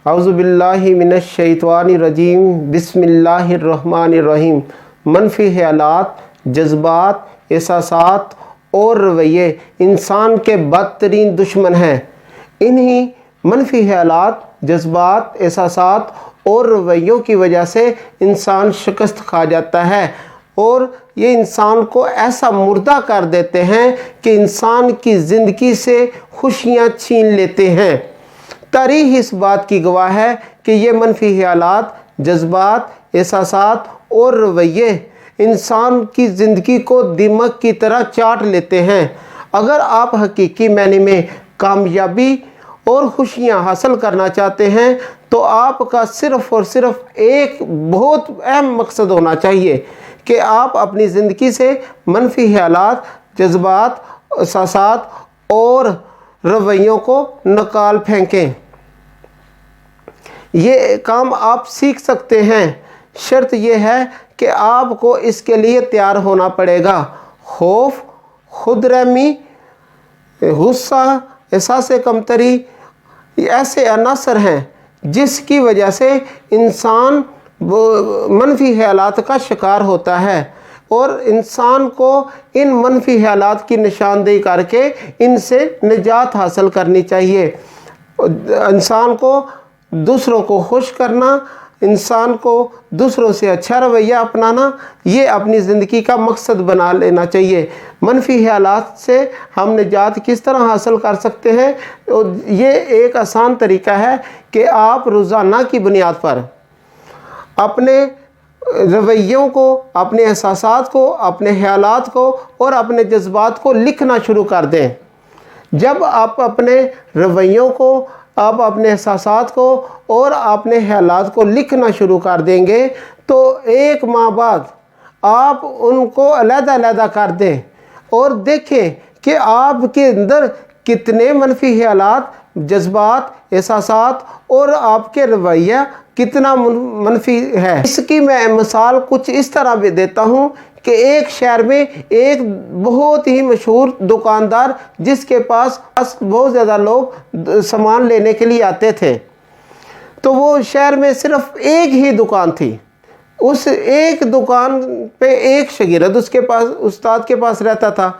اعوذ باللہ من الشیطان الرجیم، بسم اللہ الرحمن الرحیم۔ منفی خیالات، جذبات، احساسات اور رویے انسان کے بدترین دشمن ہیں۔ انہی منفی خیالات، جذبات، احساسات اور رویوں کی وجہ سے انسان شکست کھا جاتا ہے، اور یہ انسان کو ایسا مردہ کر دیتے ہیں کہ انسان کی زندگی سے خوشیاں چھین لیتے ہیں۔ تاریخ اس بات کی گواہ ہے کہ یہ منفی خیالات، جذبات، احساسات اور رویے انسان کی زندگی کو دماغ کی طرح چاٹ لیتے ہیں۔ اگر آپ حقیقی معنی میں کامیابی اور خوشیاں حاصل کرنا چاہتے ہیں تو آپ کا صرف اور صرف ایک بہت اہم مقصد ہونا چاہیے کہ آپ اپنی زندگی سے منفی خیالات، جذبات، احساسات اور رویوں کو نکال پھینکیں۔ یہ کام آپ سیکھ سکتے ہیں، شرط یہ ہے کہ آپ کو اس کے لیے تیار ہونا پڑے گا۔ خوف، خود رحمی، غصہ، احساس کمتری ایسے عناصر ہیں جس کی وجہ سے انسان منفی خیالات کا شکار ہوتا ہے، اور انسان کو ان منفی خیالات کی نشاندہی کر کے ان سے نجات حاصل کرنی چاہیے۔ انسان کو دوسروں کو خوش کرنا، انسان کو دوسروں سے اچھا رویہ اپنانا، یہ اپنی زندگی کا مقصد بنا لینا چاہیے۔ منفی خیالات سے ہم نجات کس طرح حاصل کر سکتے ہیں؟ یہ ایک آسان طریقہ ہے کہ آپ روزانہ کی بنیاد پر اپنے رویوں کو، اپنے احساسات کو، اپنے خیالات کو اور اپنے جذبات کو لکھنا شروع کر دیں۔ جب آپ اپنے رویوں کو، آپ اپنے احساسات کو اور اپنے خیالات کو لکھنا شروع کر دیں گے تو ایک ماہ بعد آپ ان کو علیحدہ علیحدہ کر دیں اور دیکھیں کہ آپ کے اندر کتنے منفی خیالات، جذبات، احساسات اور آپ کے رویہ کتنا منفی ہے۔ اس کی میں مثال کچھ اس طرح بھی دیتا ہوں کہ ایک شہر میں ایک بہت ہی مشہور دکاندار، جس کے پاس بہت زیادہ لوگ سامان لینے کے لیے آتے تھے، تو وہ شہر میں صرف ایک ہی دکان تھی۔ اس ایک دکان پہ ایک شاگرد اس کے پاس، استاد کے پاس رہتا تھا۔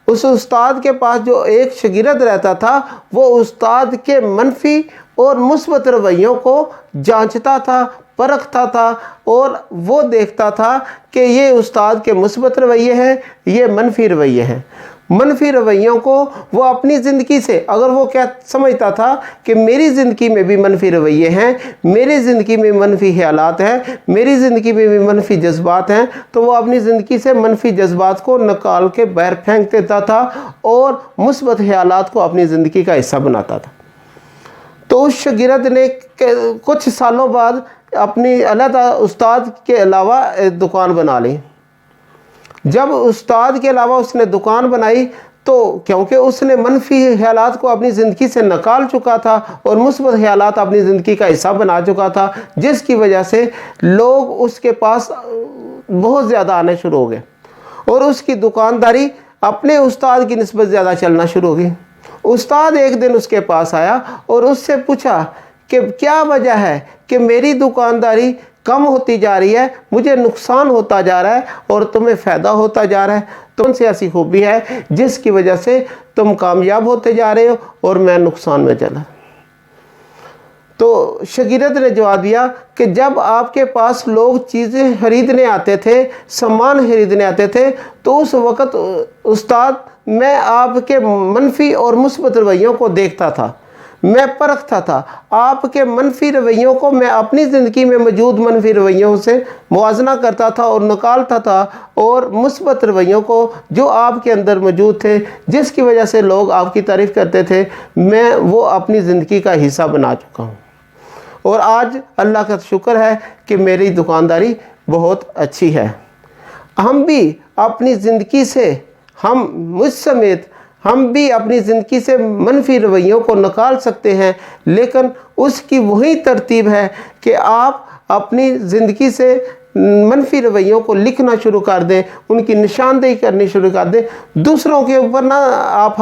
اس استاد کے پاس جو ایک شاگرد رہتا تھا وہ استاد کے منفی اور مثبت رویوں کو جانچتا تھا، پرکھتا تھا، اور وہ دیکھتا تھا کہ یہ استاد کے مثبت رویے ہیں، یہ منفی رویے ہیں۔ منفی رویوں کو وہ اپنی زندگی سے، اگر وہ کیا سمجھتا تھا کہ میری زندگی میں بھی منفی رویے ہیں، میری زندگی میں منفی خیالات ہیں، میری زندگی میں بھی منفی جذبات ہیں، تو وہ اپنی زندگی سے منفی جذبات کو نکال کے باہر پھینک دیتا تھا اور مثبت خیالات کو اپنی زندگی کا حصہ بناتا تھا۔ تو اس شاگرد نے کچھ سالوں بعد اپنی علیحدہ استاد کے علاوہ دکان بنا لی۔ جب استاد کے علاوہ اس نے دکان بنائی تو کیونکہ اس نے منفی خیالات کو اپنی زندگی سے نکال چکا تھا اور مثبت خیالات اپنی زندگی کا حصہ بنا چکا تھا، جس کی وجہ سے لوگ اس کے پاس بہت زیادہ آنے شروع ہو گئے اور اس کی دکانداری اپنے استاد کی نسبت زیادہ چلنا شروع ہو گئی۔ استاد ایک دن اس کے پاس آیا اور اس سے پوچھا کہ کیا وجہ ہے کہ میری دکانداری کم ہوتی جا رہی ہے، مجھے نقصان ہوتا جا رہا ہے اور تمہیں فائدہ ہوتا جا رہا ہے؟ کون سی ایسی خوبی ہے جس کی وجہ سے تم کامیاب ہوتے جا رہے ہو اور میں نقصان میں چلا؟ تو شاگرد نے جواب دیا کہ جب آپ کے پاس لوگ چیزیں خریدنے آتے تھے، سامان خریدنے آتے تھے، تو اس وقت استاد میں آپ کے منفی اور مثبت رویوں کو دیکھتا تھا، میں پرکھتا تھا، آپ کے منفی رویوں کو میں اپنی زندگی میں موجود منفی رویوں سے موازنہ کرتا تھا اور نکالتا تھا، اور مثبت رویوں کو جو آپ کے اندر موجود تھے، جس کی وجہ سے لوگ آپ کی تعریف کرتے تھے، میں وہ اپنی زندگی کا حصہ بنا چکا ہوں، اور آج اللہ کا شکر ہے کہ میری دکانداری بہت اچھی ہے۔ ہم بھی اپنی زندگی سے، مجھ سمیت ہم بھی اپنی زندگی سے منفی رویوں کو نکال سکتے ہیں، لیکن اس کی وہی ترتیب ہے کہ آپ اپنی زندگی سے منفی رویوں کو لکھنا شروع کر دیں، ان کی نشاندہی کرنی شروع کر دیں۔ دوسروں کے اوپر نہ آپ